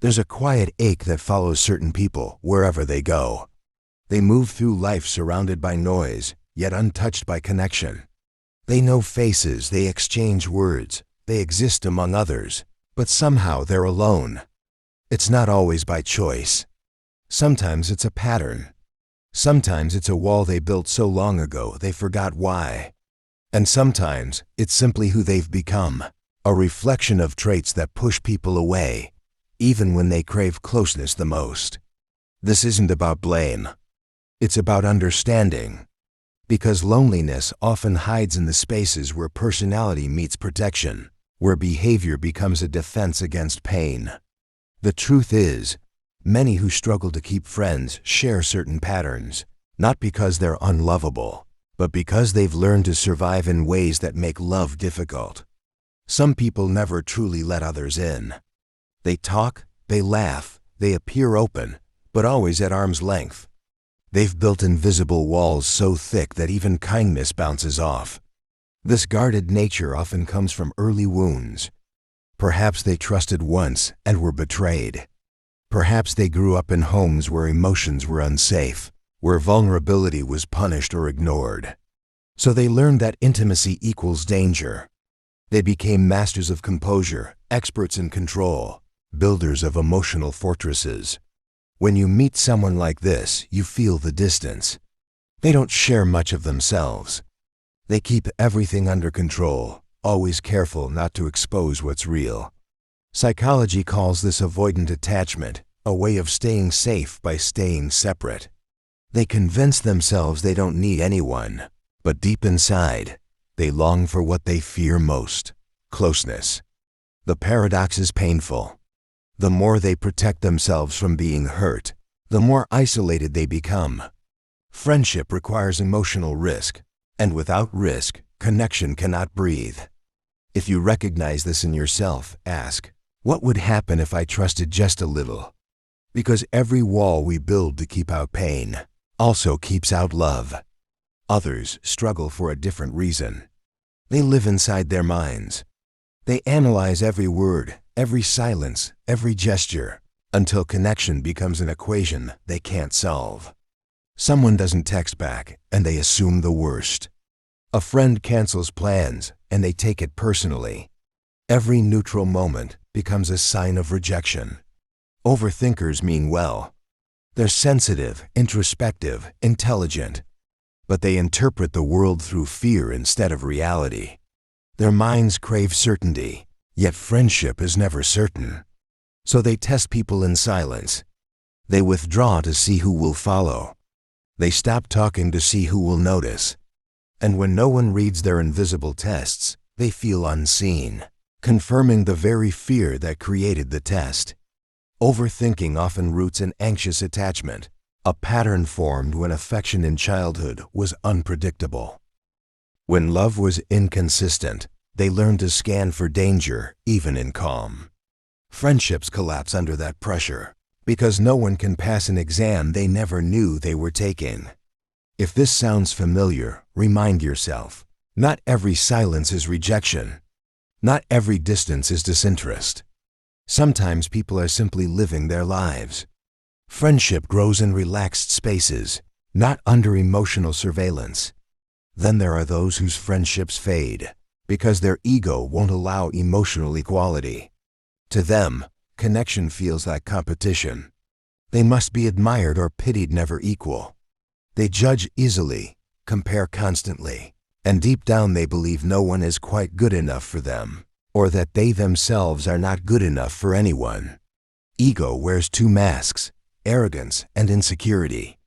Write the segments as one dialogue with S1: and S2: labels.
S1: There's a quiet ache that follows certain people wherever they go. They move through life surrounded by noise, yet untouched by connection. They know faces, they exchange words, they exist among others, but somehow they're alone. It's not always by choice. Sometimes it's a pattern. Sometimes it's a wall they built so long ago they forgot why. And sometimes it's simply who they've become, a reflection of traits that push people away, even when they crave closeness the most. This isn't about blame. It's about understanding. Because loneliness often hides in the spaces where personality meets protection, where behavior becomes a defense against pain. The truth is, many who struggle to keep friends share certain patterns, not because they're unlovable, but because they've learned to survive in ways that make love difficult. Some people never truly let others in. They talk, they laugh, they appear open, but always at arm's length. They've built invisible walls so thick that even kindness bounces off. This guarded nature often comes from early wounds. Perhaps they trusted once and were betrayed. Perhaps they grew up in homes where emotions were unsafe, where vulnerability was punished or ignored. So they learned that intimacy equals danger. They became masters of composure, experts in control, builders of emotional fortresses. When you meet someone like this, you feel the distance. They don't share much of themselves. They keep everything under control, always careful not to expose what's real. Psychology calls this avoidant attachment, a way of staying safe by staying separate. They convince themselves they don't need anyone, but deep inside, they long for what they fear most: closeness. The paradox is painful. The more they protect themselves from being hurt, the more isolated they become. Friendship requires emotional risk, and without risk, connection cannot breathe. If you recognize this in yourself, ask, what would happen if I trusted just a little? Because every wall we build to keep out pain also keeps out love. Others struggle for a different reason. They live inside their minds. They analyze every word, every silence, every gesture, until connection becomes an equation they can't solve. Someone doesn't text back, and they assume the worst. A friend cancels plans, and they take it personally. Every neutral moment becomes a sign of rejection. Overthinkers mean well. They're sensitive, introspective, intelligent, but they interpret the world through fear instead of reality. Their minds crave certainty, yet friendship is never certain. So they test people in silence. They withdraw to see who will follow. They stop talking to see who will notice. And when no one reads their invisible tests, they feel unseen, confirming the very fear that created the test. Overthinking often roots in anxious attachment, a pattern formed when affection in childhood was unpredictable. When love was inconsistent, they learned to scan for danger, even in calm. Friendships collapse under that pressure, because no one can pass an exam they never knew they were taking. If this sounds familiar, remind yourself, not every silence is rejection. Not every distance is disinterest. Sometimes people are simply living their lives. Friendship grows in relaxed spaces, not under emotional surveillance. Then there are those whose friendships fade, because their ego won't allow emotional equality. To them, connection feels like competition. They must be admired or pitied, never equal. They judge easily, compare constantly, and deep down they believe no one is quite good enough for them, or that they themselves are not good enough for anyone. Ego wears two masks: arrogance and insecurity.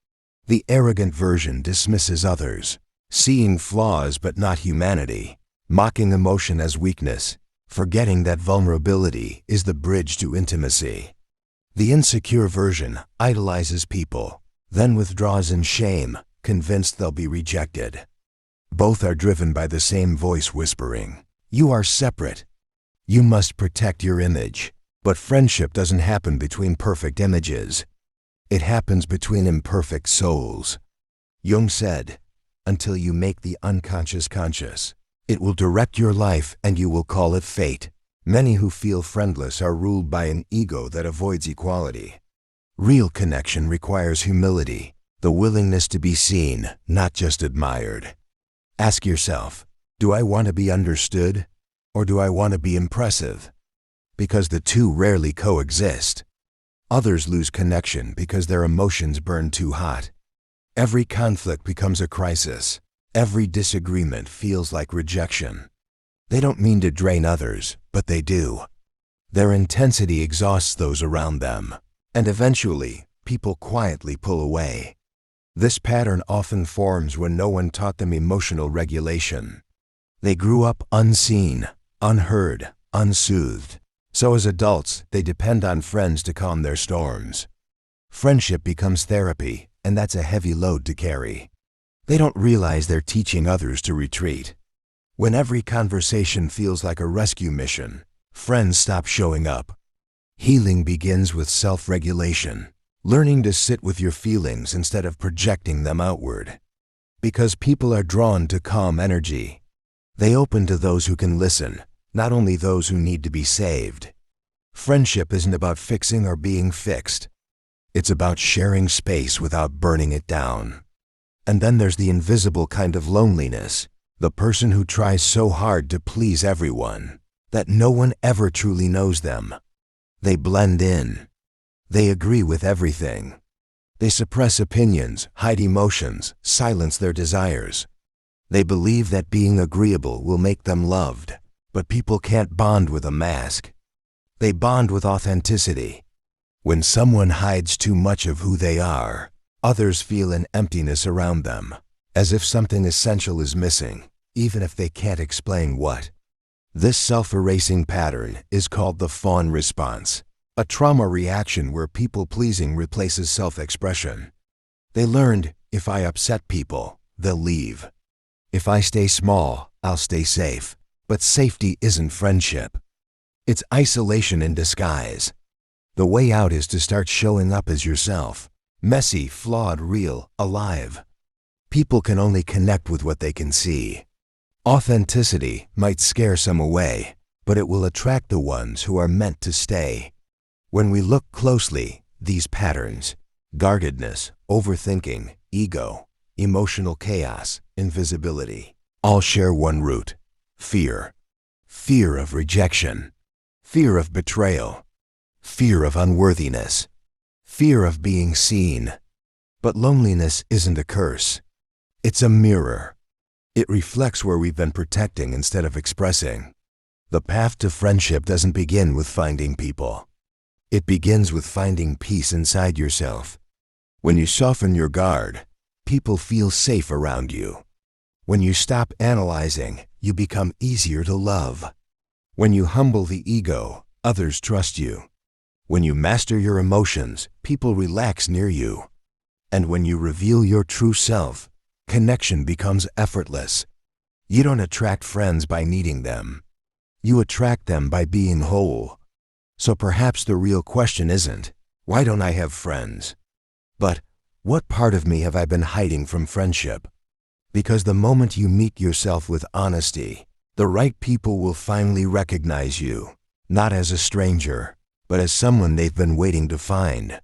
S1: The arrogant version dismisses others, seeing flaws but not humanity, mocking emotion as weakness, forgetting that vulnerability is the bridge to intimacy. The insecure version idolizes people, then withdraws in shame, convinced they'll be rejected. Both are driven by the same voice whispering, "You are separate. You must protect your image." But friendship doesn't happen between perfect images. It happens between imperfect souls. Jung said, "Until you make the unconscious conscious, it will direct your life and you will call it fate." Many who feel friendless are ruled by an ego that avoids equality. Real connection requires humility, the willingness to be seen, not just admired. Ask yourself, do I want to be understood, or do I want to be impressive? Because the two rarely coexist. Others lose connection because their emotions burn too hot. Every conflict becomes a crisis. Every disagreement feels like rejection. They don't mean to drain others, but they do. Their intensity exhausts those around them, and eventually, people quietly pull away. This pattern often forms when no one taught them emotional regulation. They grew up unseen, unheard, unsoothed. So as adults, they depend on friends to calm their storms. Friendship becomes therapy, and that's a heavy load to carry. They don't realize they're teaching others to retreat. When every conversation feels like a rescue mission, friends stop showing up. Healing begins with self-regulation, learning to sit with your feelings instead of projecting them outward. Because people are drawn to calm energy. They open to those who can listen, not only those who need to be saved. Friendship isn't about fixing or being fixed. It's about sharing space without burning it down. And then there's the invisible kind of loneliness, the person who tries so hard to please everyone that no one ever truly knows them. They blend in. They agree with everything. They suppress opinions, hide emotions, silence their desires. They believe that being agreeable will make them loved, but people can't bond with a mask. They bond with authenticity. When someone hides too much of who they are, others feel an emptiness around them, as if something essential is missing, even if they can't explain what. This self-erasing pattern is called the fawn response, a trauma reaction where people-pleasing replaces self-expression. They learned, if I upset people, they'll leave. If I stay small, I'll stay safe. But safety isn't friendship. It's isolation in disguise. The way out is to start showing up as yourself. Messy, flawed, real, alive. People can only connect with what they can see. Authenticity might scare some away, but it will attract the ones who are meant to stay. When we look closely, these patterns, guardedness, overthinking, ego, emotional chaos, invisibility, all share one root: fear. Fear of rejection. Fear of betrayal. Fear of unworthiness. Fear of being seen. But loneliness isn't a curse. It's a mirror. It reflects where we've been protecting instead of expressing. The path to friendship doesn't begin with finding people. It begins with finding peace inside yourself. When you soften your guard, people feel safe around you. When you stop analyzing, you become easier to love. When you humble the ego, others trust you. When you master your emotions, people relax near you. And when you reveal your true self, connection becomes effortless. You don't attract friends by needing them. You attract them by being whole. So perhaps the real question isn't, why don't I have friends? But, what part of me have I been hiding from friendship? Because the moment you meet yourself with honesty, the right people will finally recognize you, not as a stranger, but as someone they've been waiting to find.